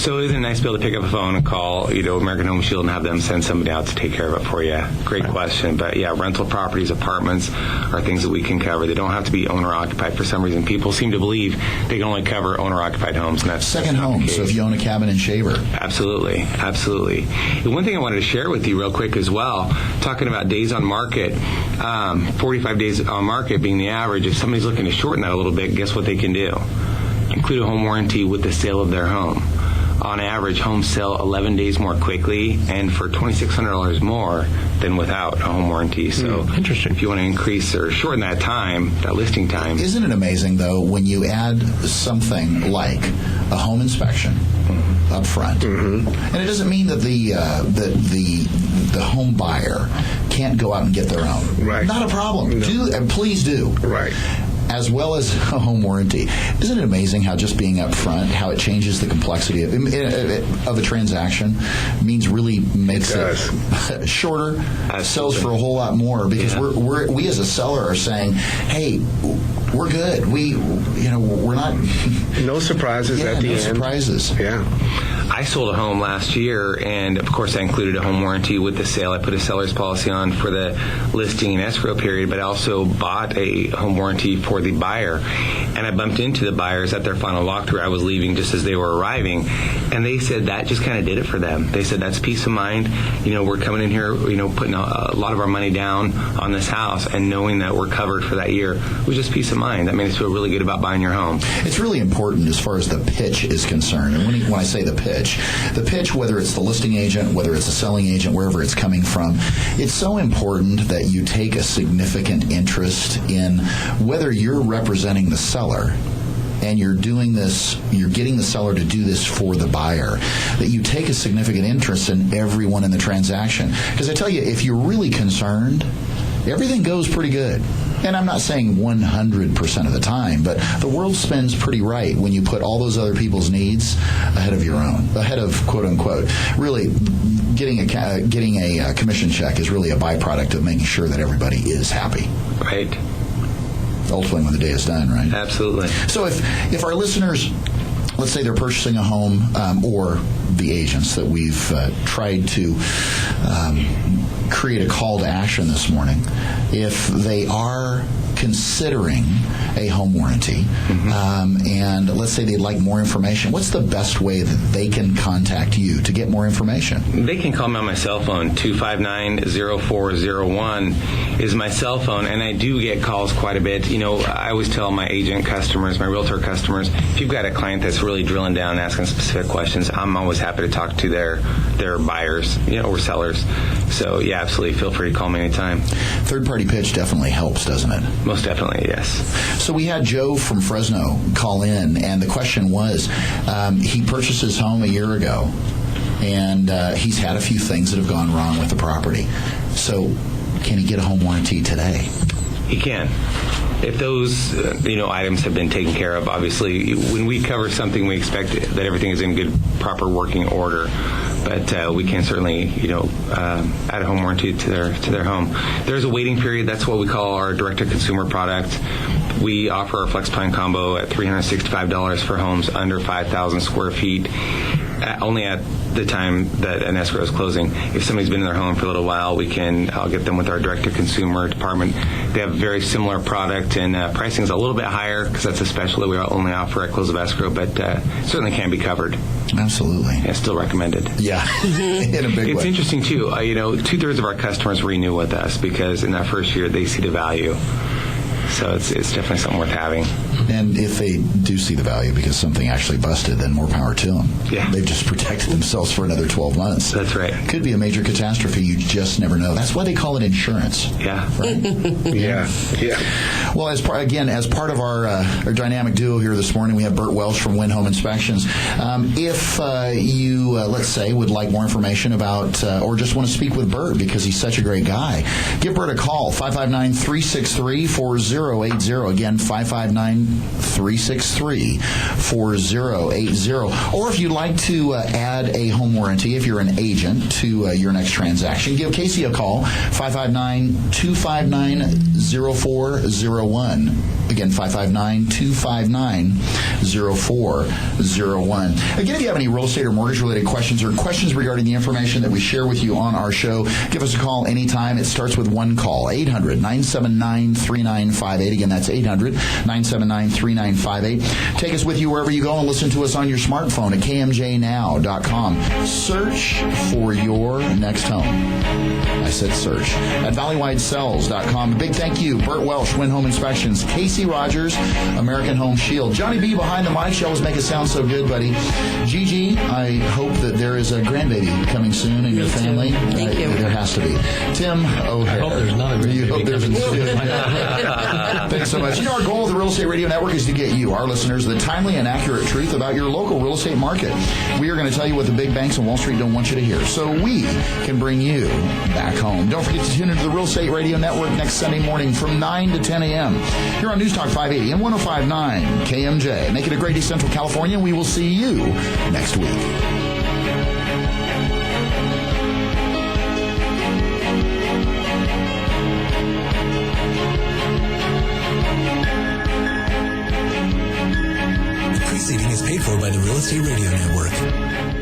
So isn't it nice to be able to pick up a phone and call American Home Shield and have them send somebody out to take care of it for you? Great question. But yeah, rental properties, apartments are things that we can cover. They don't have to be owner-occupied. For some reason, people seem to believe they can only cover owner-occupied homes, and that's second home. So if you own a cabin in Shaver. Absolutely. And one thing I wanted to share with you real quick as well, talking about days on market, 45 days on market being the average. If somebody's looking to shorten that a little bit, guess what they can do? Include a home warranty with the sale of their home. On average, homes sell 11 days more quickly and for $2,600 more than without a home warranty. So interesting. If you want to increase or shorten that time, that listing time. Isn't it amazing, though, when you add something like a home inspection up front? And it doesn't mean that the home buyer can't go out and get their own. Right. Not a problem. No. Please do. Right. As well as a home warranty. Isn't it amazing how just being up front, how it changes the complexity of a transaction, really makes it shorter, sells for a whole lot more, because we as a seller are saying, hey, we're good. We're not... No surprises at the end. No surprises. Yeah. I sold a home last year, and of course I included a home warranty with the sale. I put a seller's policy on for the listing and escrow period, but I also bought a home warranty for the buyer. And I bumped into the buyers at their final walkthrough. I was leaving just as they were arriving, and they said that just kind of did it for them. They said that's peace of mind. We're coming in here, putting a lot of our money down on this house, and knowing that we're covered for that year was just peace of mind. That made us feel really good about buying your home. It's really important as far as the pitch is concerned. And when I say the pitch, whether it's the listing agent, whether it's a selling agent, wherever it's coming from, it's so important that you take a significant interest in whether you're representing the seller and you're doing this, you're getting the seller to do this for the buyer, that you take a significant interest in everyone in the transaction. Because I tell you, if you're really concerned, everything goes pretty good. And I'm not saying 100% of the time, but the world spins pretty right when you put all those other people's needs ahead of your own, ahead of quote unquote. Really, getting a commission check is really a byproduct of making sure that everybody is happy. Right. Ultimately, when the day is done, right? Absolutely. So if our listeners, let's say they're purchasing a home, or the agents that we've tried to create a call to action this morning, if they are considering a home warranty, and let's say they'd like more information, what's the best way that they can contact you to get more information? They can call me on my cell phone. 259-0401 is my cell phone, and I do get calls quite a bit. I always tell my agent customers, my realtor customers, if you've got a client that's really drilling down and asking specific questions, I'm always happy to talk to their buyers, or sellers. So, yeah, absolutely. Feel free to call me anytime. Third-party pitch definitely helps, doesn't it? Most definitely, yes. So we had Joe from Fresno call in, and the question was, he purchased his home a year ago, and he's had a few things that have gone wrong with the property. So can he get a home warranty today? He can. If those items have been taken care of, obviously, when we cover something, we expect that everything is in good, proper working order. But we can certainly, add a home warranty to their home. There's a waiting period. That's what we call our direct-to-consumer product. We offer our FlexPlan combo at $365 for homes under 5,000 square feet, only at the time that an escrow is closing. If somebody's been in their home for a little while, I'll get them with our direct-to-consumer department. They have a very similar product, and pricing is a little bit higher because that's a special that we only offer at close of escrow, but certainly can be covered. Absolutely. Yeah, still recommended. Yeah, in a big way. It's interesting, too. 2/3 of our customers renew with us because in that first year they see the value. So it's definitely something worth having. And if they do see the value because something actually busted, then more power to them. Yeah. They've just protected themselves for another 12 months. That's right. Could be a major catastrophe. You just never know. That's why they call it insurance. Yeah. Right? Yeah. Well, as part of our dynamic duo here this morning, we have Bert Welsh from Win Home Inspections. If you, let's say, would like more information about or just want to speak with Bert because he's such a great guy, give Bert a call, 559-363-4080. Again, 559-363-4080. Or if you'd like to add a home warranty, if you're an agent, to your next transaction, give Casey a call, 559-259-0401. Again, 559-259-0401. Again, if you have any real estate or mortgage-related questions or questions regarding the information that we share with you on our show, give us a call anytime. It starts with one call, 800-979-3958. Again, that's 800-979-3958. Take us with you wherever you go and listen to us on your smartphone at kmjnow.com. Search for your next home. I said search. At valleywidesales.com. A big thank you, Bert Welsh, Win Home Inspections, Casey Rogers, American Home Shield. Johnny B behind the mic. You always make it sound so good, buddy. Gigi, I hope that there is a grandbaby coming soon in your family. Thank you. There has to be. Tim O'Hare. I hope there's not a grandbaby. You hope there's coming Thanks so much. Our goal of the Real Estate Radio Network is to get you, our listeners, the timely and accurate truth about your local real estate market. We are going to tell you what the big banks on Wall Street don't want you to hear, so we can bring you back home. Don't forget to tune into the Real Estate Radio Network next Sunday morning from 9 to 10 a.m. here on News Talk 580 and 105.9 KMJ. Make it a great day, Central California. We will see you next week. Preceding is paid for by the Real Estate Radio Network.